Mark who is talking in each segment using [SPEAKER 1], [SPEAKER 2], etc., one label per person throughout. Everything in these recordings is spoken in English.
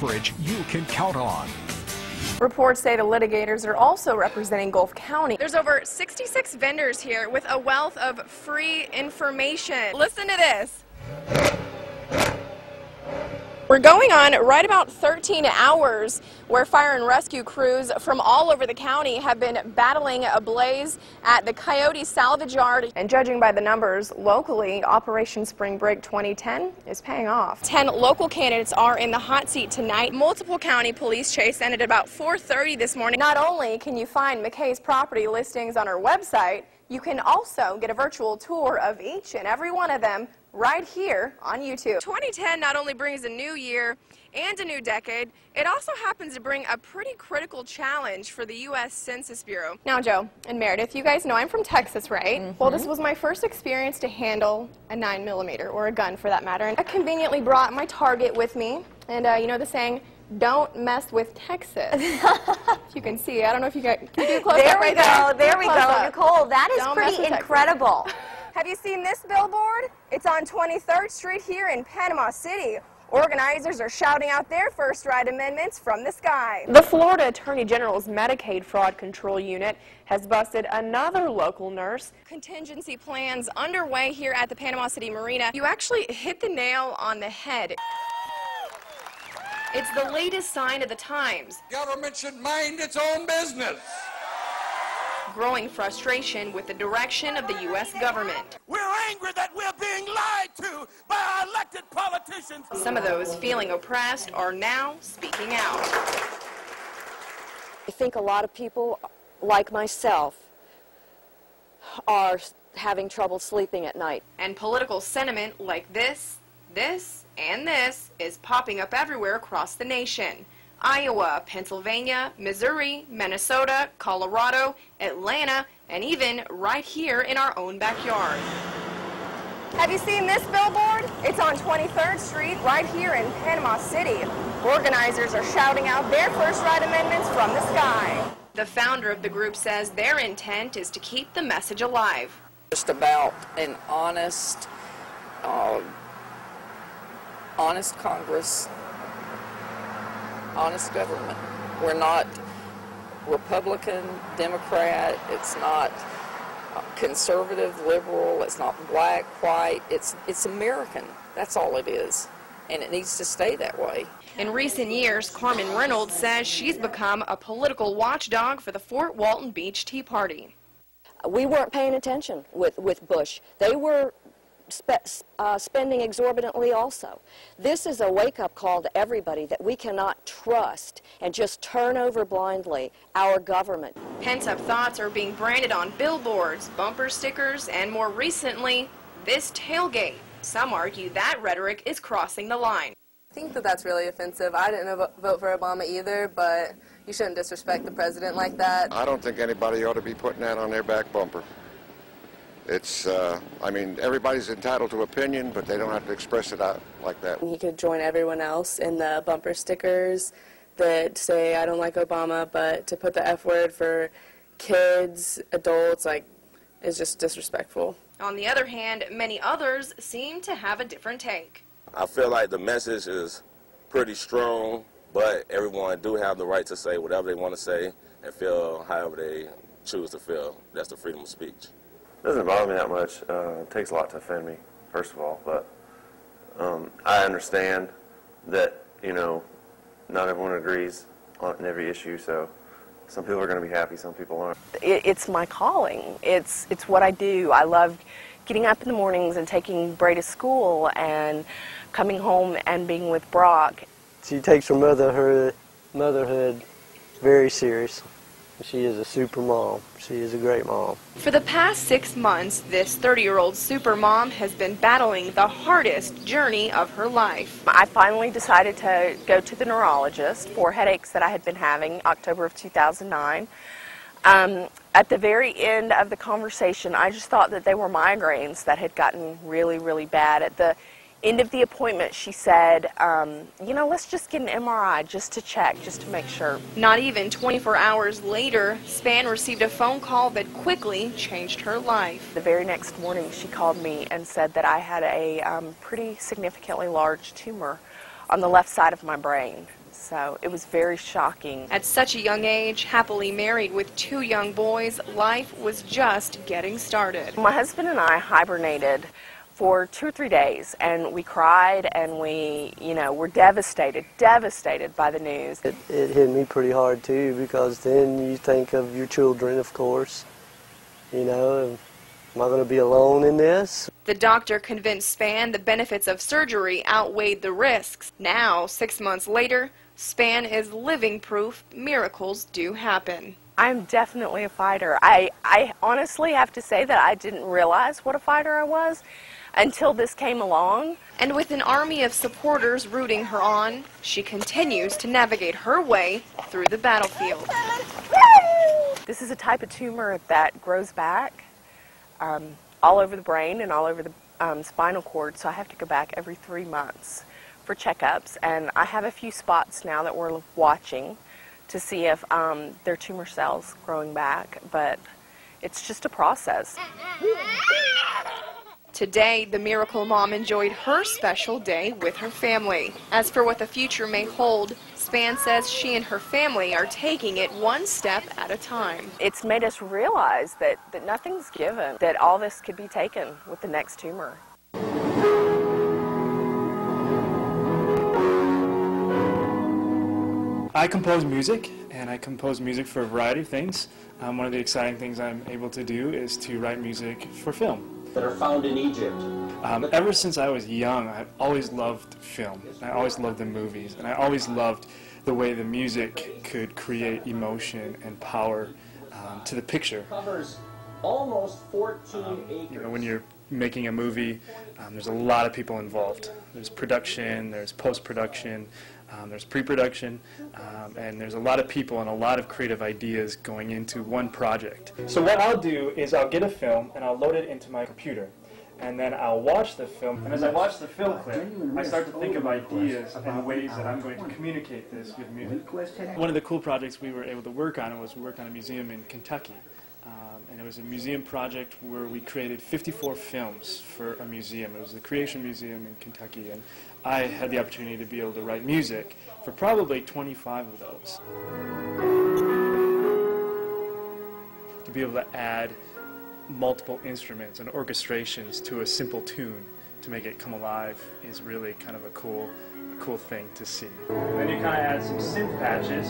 [SPEAKER 1] coverage you can count on.
[SPEAKER 2] Reports say the litigators are also representing Gulf County. There's over 66 vendors here with a wealth of free information. Listen to this. We're going on right about 13 hours where fire and rescue crews from all over the county have been battling a blaze at the Coyote Salvage Yard. And judging by the numbers locally, Operation Spring Break 2010 is paying off. 10 local candidates are in the hot seat tonight. Multiple county police chase ended about 4:30 this morning. Not only can you find McKay's property listings on our website, you can also get a virtual tour of each and every one of them right here on YouTube. 2010 not only brings a new year and a new decade, it also happens to bring a pretty critical challenge for the U.S. Census Bureau. Now, Joe and Meredith, you guys know I'm from Texas, right? Mm-hmm. Well, this was my first experience to handle a 9mm, or a gun for that matter. And I conveniently brought my target with me, and you know the saying, don't mess with Texas. If you can see, I don't know if you can you do a close up right there?
[SPEAKER 3] There we go, Nicole. That is pretty incredible.
[SPEAKER 2] Have you seen this billboard? It's on 23rd Street here in Panama City. Organizers are shouting out their first right amendments from the sky. The Florida Attorney General's Medicaid Fraud Control Unit has busted another local nurse. Contingency plans underway here at the Panama City Marina. You actually hit the nail on the head. It's the latest sign of the times.
[SPEAKER 4] Government should mind its own business.
[SPEAKER 2] Growing frustration with the direction of the U.S. government.
[SPEAKER 4] We're angry that we're being lied to by our elected politicians.
[SPEAKER 2] Some of those feeling oppressed are now speaking out.
[SPEAKER 5] I think a lot of people, like myself, are having trouble sleeping at night.
[SPEAKER 2] And political sentiment like this, and this is popping up everywhere across the nation. Iowa, Pennsylvania, Missouri, Minnesota, Colorado, Atlanta, and even right here in our own backyard. Have you seen this billboard? It's on 23rd Street right here in Panama City. Organizers are shouting out their first right amendments from the sky. The founder of the group says their intent is to keep the message alive.
[SPEAKER 6] Just about an honest Congress, honest government. We're not Republican, Democrat, it's not conservative, liberal, it's not black, white, it's American. That's all it is, and it needs to stay that way.
[SPEAKER 2] In recent years, Carmen Reynolds says she's become a political watchdog for the Fort Walton Beach Tea Party.
[SPEAKER 5] We weren't paying attention with Bush. They were spending exorbitantly also. This is a wake-up call to everybody that we cannot trust and just turn over blindly our government.
[SPEAKER 2] Pent-up thoughts are being branded on billboards, bumper stickers, and more recently, this tailgate. Some argue that rhetoric is crossing the line.
[SPEAKER 7] I think that that's really offensive. I didn't vote for Obama either, but you shouldn't disrespect the president like that.
[SPEAKER 8] I don't think anybody ought to be putting that on their back bumper. It's, I mean, everybody's entitled to opinion, but they don't have to express it out like that.
[SPEAKER 7] He could join everyone else in the bumper stickers that say, I don't like Obama, but to put the F word for kids, adults, like, is just disrespectful.
[SPEAKER 2] On the other hand, many others seem to have a different take.
[SPEAKER 9] I feel like the message is pretty strong, but everyone do have the right to say whatever they want to say and feel however they choose to feel. That's the freedom of speech.
[SPEAKER 10] It doesn't bother me that much. It takes a lot to offend me, first of all, but I understand that, you know, not everyone agrees on every issue, so some people are going to be happy, some people aren't.
[SPEAKER 11] It's my calling. It's what I do. I love getting up in the mornings and taking Bray to school and coming home and being with Brock.
[SPEAKER 12] She takes her motherhood very serious. She is a super mom. She is a great mom.
[SPEAKER 2] For the past 6 months, this 30-year-old super mom has been battling the hardest journey of her life.
[SPEAKER 11] I finally decided to go to the neurologist for headaches that I had been having October of 2009. At the very end of the conversation, I just thought that they were migraines that had gotten really, really bad. At the end of the appointment, she said, you know, let's just get an MRI just to check, just to make sure.
[SPEAKER 2] Not even 24 hours later, Span received a phone call that quickly changed her life.
[SPEAKER 11] The very next morning, she called me and said that I had a pretty significantly large tumor on the left side of my brain. So it was very shocking.
[SPEAKER 2] At such a young age, happily married with 2 young boys, life was just getting started.
[SPEAKER 11] My husband and I hibernated for 2 or 3 days, and we cried, and we, were devastated by the news.
[SPEAKER 12] It hit me pretty hard too, because then you think of your children, of course. Am I going to be alone in this?
[SPEAKER 2] The doctor convinced Span the benefits of surgery outweighed the risks. Now, 6 months later, Span is living proof miracles do happen.
[SPEAKER 11] I'm definitely a fighter. I honestly have to say that I didn't realize what a fighter I was until this came along.
[SPEAKER 2] And with an army of supporters rooting her on, she continues to navigate her way through the battlefield.
[SPEAKER 11] This is a type of tumor that grows back all over the brain and all over the spinal cord, so I have to go back every 3 months for checkups. And I have a few spots now that we're watching to see if they're tumor cells growing back, but it's just a process.
[SPEAKER 2] Today, the Miracle Mom enjoyed her special day with her family. As for what the future may hold, Span says she and her family are taking it one step at a time.
[SPEAKER 11] It's made us realize that nothing's given, that all this could be taken with the next tumor.
[SPEAKER 13] I compose music, and I compose music for a variety of things. One of the exciting things I'm able to do is to write music for film.
[SPEAKER 14] That are found in Egypt.
[SPEAKER 13] Ever since I was young, I've always loved film. I always loved the movies, and I always loved the way the music could create emotion and power to the picture.
[SPEAKER 14] Covers almost 14 acres.
[SPEAKER 13] When you're making a movie, there's a lot of people involved. There's production, there's post-production, there's pre-production, and there's a lot of people and a lot of creative ideas going into one project. So what I'll do is I'll get a film and I'll load it into my computer, and then I'll watch the film, and as I watch the film clip, I start to think of ideas and ways that I'm going to communicate this with music. One of the cool projects we were able to work on was we worked on a museum in Kentucky. And it was a museum project where we created 54 films for a museum. It was the Creation Museum in Kentucky, and I had the opportunity to be able to write music for probably 25 of those. To be able to add multiple instruments and orchestrations to a simple tune to make it come alive is really kind of a cool thing to see. And then you kind of add some synth patches,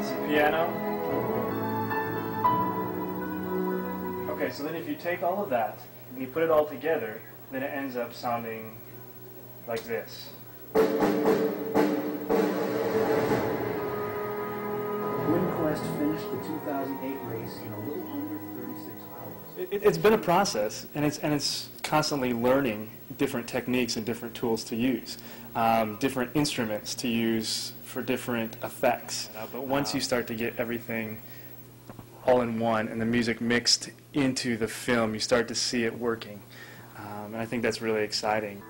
[SPEAKER 13] some piano. Okay, so then if you take all of that and you put it all together, then it ends up sounding like this.
[SPEAKER 14] WinQuest finished the 2008 race in a little under 36 hours.
[SPEAKER 13] It's been a process, and it's constantly learning different techniques and different tools to use, different instruments to use for different effects. But once you start to get everything all in one and the music mixed into the film, you start to see it working. And I think that's really exciting.